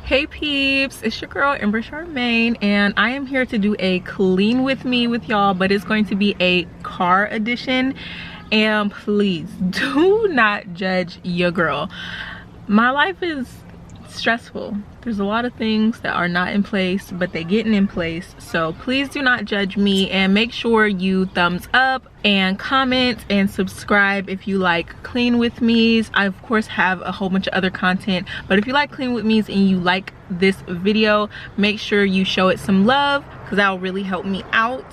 Hey peeps, it's your girl AmberCharmayne, and I am here to do a clean with me with y'all, but it's going to be a car edition. And please do not judge your girl. My life is stressful. There's a lot of things that are not in place, but they're getting in place. So please do not judge me, and make sure you thumbs up and comment and subscribe if you like clean with me's. I of course have a whole bunch of other content, but if you like clean with me's and you like this video, make sure you show it some love, because that will really help me out.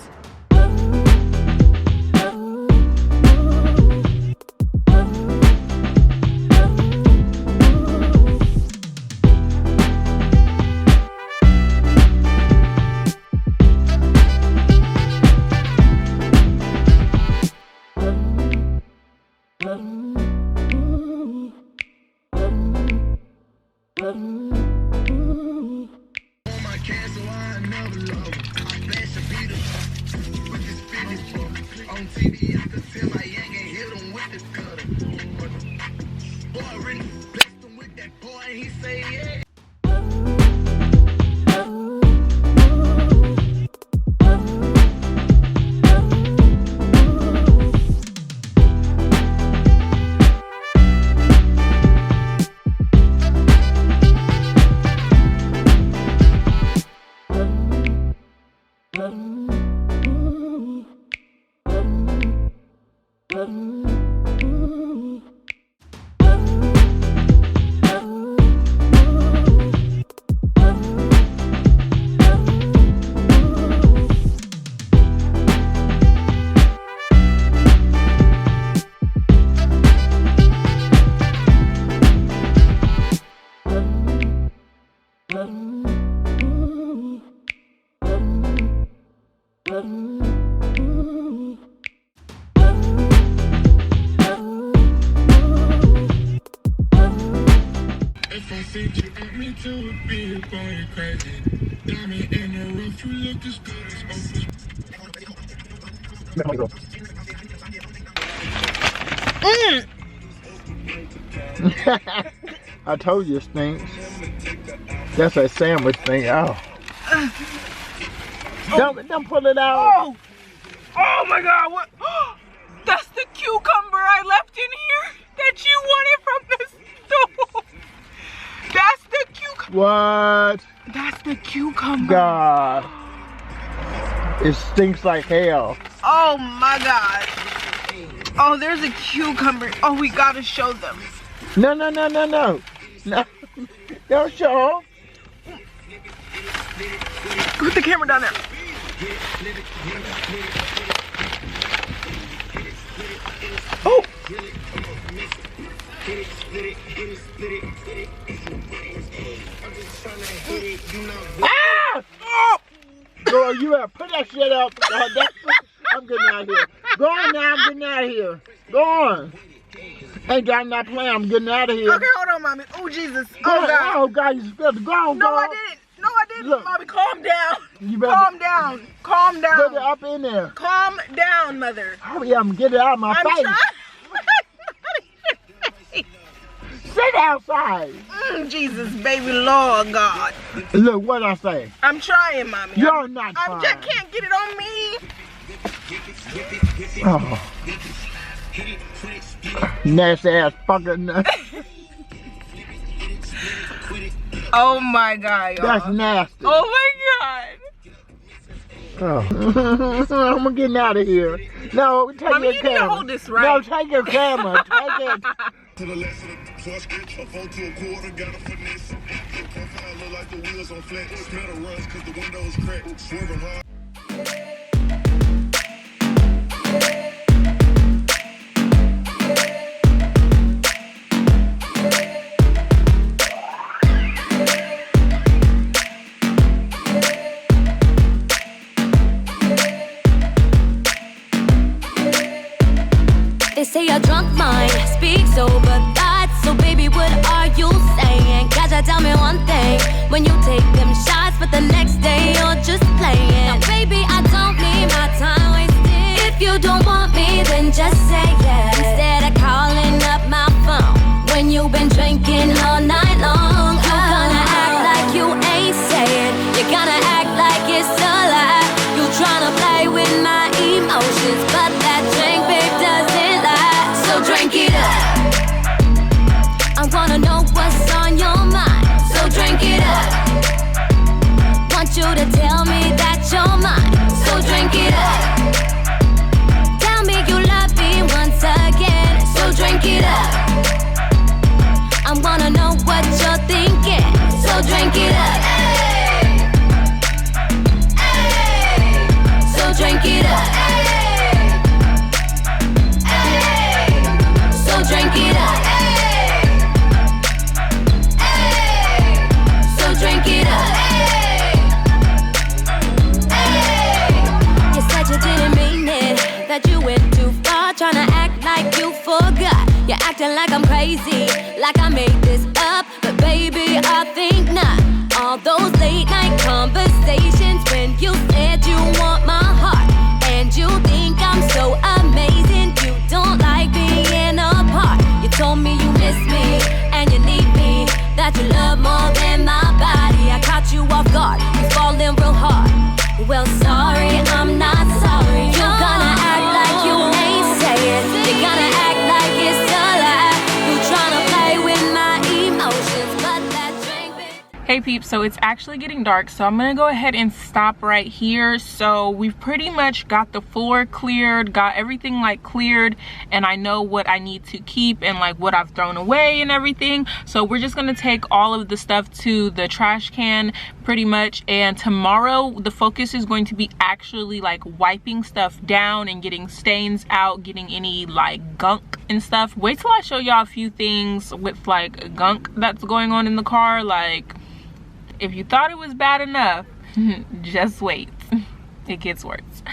I told you it stinks. That's a sandwich thing. Oh. Don't pull it out. Oh my god, what? That's the cucumber I left in here that you wanted from the store. That's the cucumber. What? That's the cucumber. God. It stinks like hell. Oh my god. Oh, there's a cucumber. Oh, we gotta show them. No. No. Don't show. Put the camera down there. Oh. Ah! Oh! Girl, you better put that shit up. I'm getting out of here. Go on now, I'm getting out of here. Go on. Ain't got not playing, I'm getting out of here. Okay, hold on, mommy. Oh, Jesus. Oh, God. Oh, God, you spilled it. Go on, No, go I on. didn't. No, I didn't. Look. Mommy, calm down. You better Calm down. Calm down. put it up in there. Calm down, mother. Hurry up and get it out of my I'm face. trying. Sit outside. Jesus, baby, Lord God. Look what I say. I'm trying, mommy. You're not I trying. just can't get it on me. Oh. Nasty ass fucking. Oh my God, y'all. That's nasty. Oh my God. Oh. I'm getting out of here. No, take Mommy, your you camera. need to hold this right. No, take your camera. Take it. To the left of the plus scratch, a phone to a quarter, got a finesse. Your profile look like the wheels on flat. Smell the rust cause the windows cracked. Swerving hard. They say a drunk mind speaks sober thoughts. So baby, what are you saying? Catch I tell me one thing. When you take them shots, but the next day you're just playing. Now baby, I don't need my time wasted. If you don't want me, then just say yes. Instead of calling up my phone when you've been drinking all night long. You're gonna act like acting like I'm crazy, like I made this up, but baby, I think not. All those late night conversations when you said you want my heart, and you think I'm so amazing. You don't like being apart. You told me you miss me and you need me, that you love more than my body. I caught you off guard, you falling real hard. Well, sorry, I'm not sorry. You're gonna act like you ain't saying. You're gonna act like it's a lie. You tryna play with my emotions, but that drink been... Hey peeps, so it's actually getting dark, so I'm gonna go ahead and stop right here. So we've pretty much got the floor cleared, got everything like cleared, and I know what I need to keep and like what I've thrown away and everything. So we're just gonna take all of the stuff to the trash can pretty much, and tomorrow the focus is going to be actually like wiping stuff down and getting stains out, getting any like gunk and stuff. Wait till I show y'all a few things with like gunk that's going on in the car. Like, if you thought it was bad enough, just wait, it gets worse.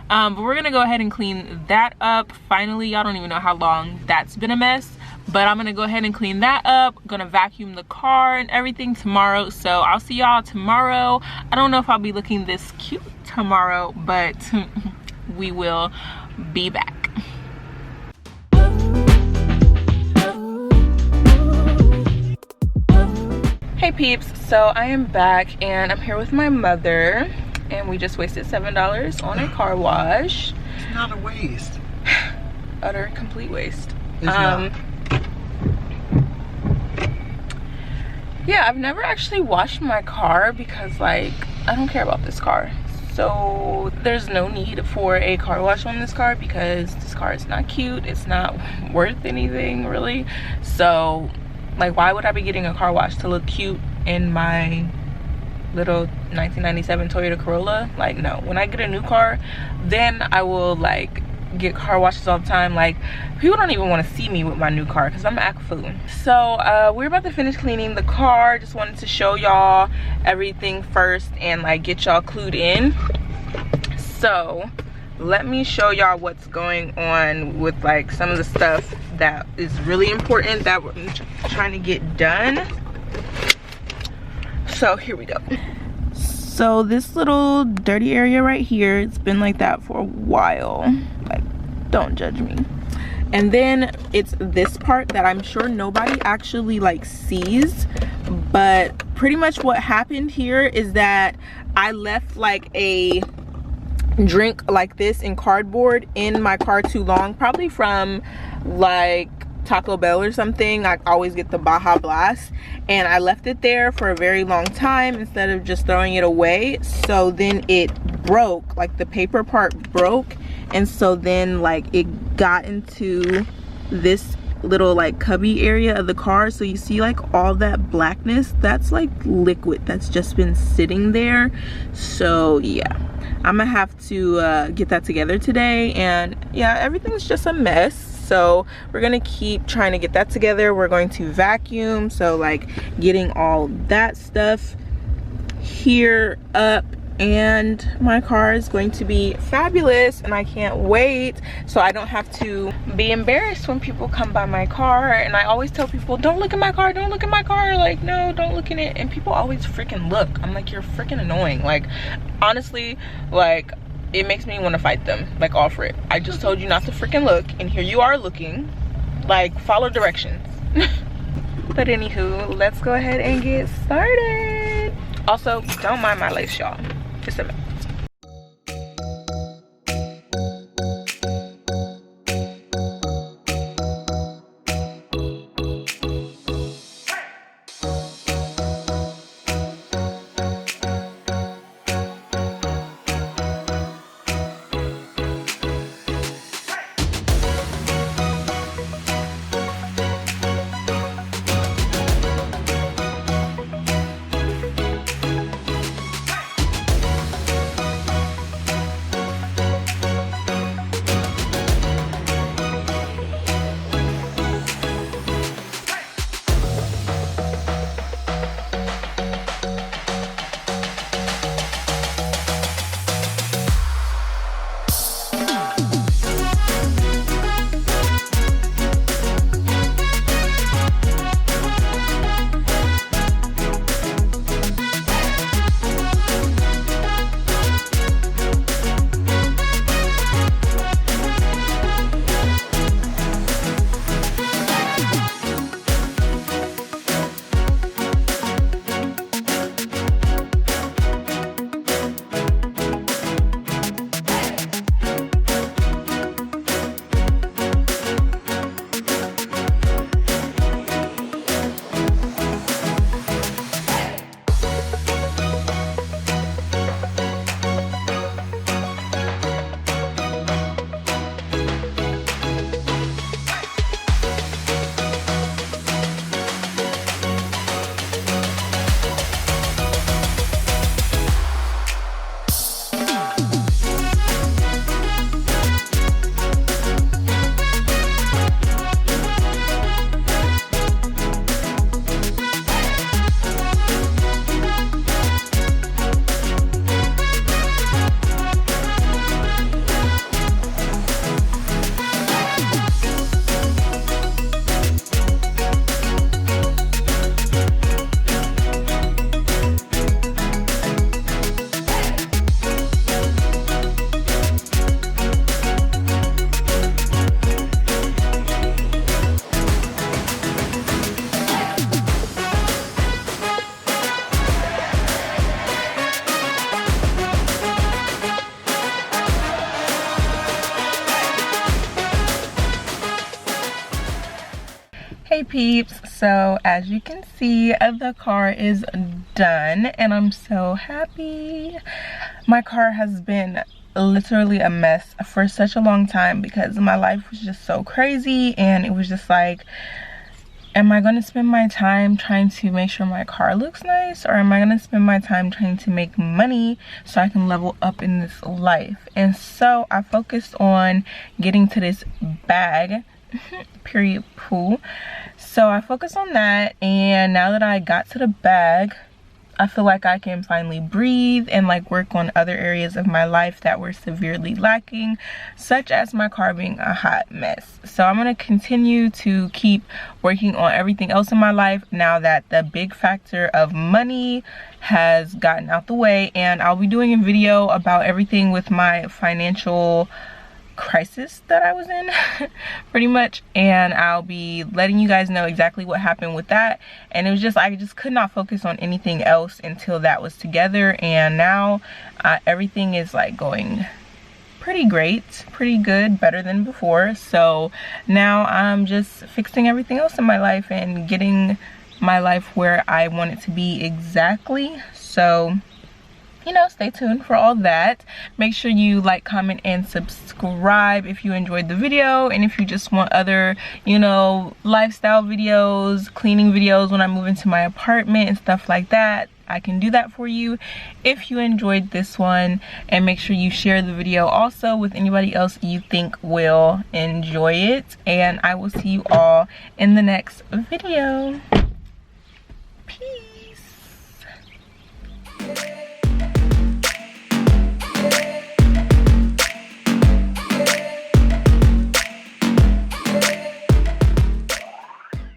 But we're gonna go ahead and clean that up finally. Y'all don't even know how long that's been a mess, but I'm gonna go ahead and clean that up. Gonna vacuum the car and everything tomorrow, so I'll see y'all tomorrow. I don't know if I'll be looking this cute tomorrow, but we will be back. Hey peeps, so I am back and I'm here with my mother, and we just wasted $7 on a car wash. It's not a waste. Utter complete waste. It's not. Yeah, I've never actually washed my car because like I don't care about this car, so there's no need for a car wash on this car because this car is not cute, it's not worth anything really. So like, why would I be getting a car wash to look cute in my little 1997 Toyota Corolla? Like, no. When I get a new car, then I will like get car washes all the time. Like, people don't even want to see me with my new car because I'm act fool. So we're about to finish cleaning the car. Just wanted to show y'all everything first and like get y'all clued in. So let me show y'all what's going on with like some of the stuff that is really important that we're trying to get done. So here we go. So this little dirty area right here, it's been like that for a while. Like, don't judge me. And then it's this part that I'm sure nobody actually like sees, but pretty much what happened here is that I left like a drink like this in cardboard in my car too long, probably from like Taco Bell or something. I always get the Baja Blast, and I left it there for a very long time instead of just throwing it away. So then it broke, like the paper part broke, and so then like it got into this little like cubby area of the car. So you see like all that blackness, that's like liquid that's just been sitting there. So yeah, I'm gonna have to get that together today, and yeah, everything's just a mess. So we're gonna keep trying to get that together. We're going to vacuum, so like getting all that stuff here up, and my car is going to be fabulous, and I can't wait, so I don't have to be embarrassed when people come by my car. And I always tell people, don't look at my car, don't look at my car. Like, no, don't look at it. And people always freaking look. I'm like, you're freaking annoying. Like, honestly, like, it makes me want to fight them, like, all for it. I just told you not to freaking look, and here you are looking. Like, follow directions. But anywho, let's go ahead and get started. Also, don't mind my lace, y'all. Just a minute. Hey peeps, so as you can see, the car is done and I'm so happy. My car has been literally a mess for such a long time because my life was just so crazy, and it was just like, am I going to spend my time trying to make sure my car looks nice, or am I going to spend my time trying to make money so I can level up in this life? And so I focused on getting to this bag, period pool. So I focused on that, and now that I got to the bag, I feel like I can finally breathe and like work on other areas of my life that were severely lacking, such as my car being a hot mess. So I'm going to continue to keep working on everything else in my life now that the big factor of money has gotten out the way, and I'll be doing a video about everything with my financial crisis that I was in pretty much, and I'll be letting you guys know exactly what happened with that. And it was just, I just could not focus on anything else until that was together, and now everything is like going pretty great, pretty good, better than before. So now I'm just fixing everything else in my life and getting my life where I want it to be exactly. So, you know, stay tuned for all that. Make sure you like, comment, and subscribe if you enjoyed the video, and if you just want other, you know, lifestyle videos, cleaning videos when I move into my apartment and stuff like that, I can do that for you if you enjoyed this one. And make sure you share the video also with anybody else you think will enjoy it, and I will see you all in the next video. Peace.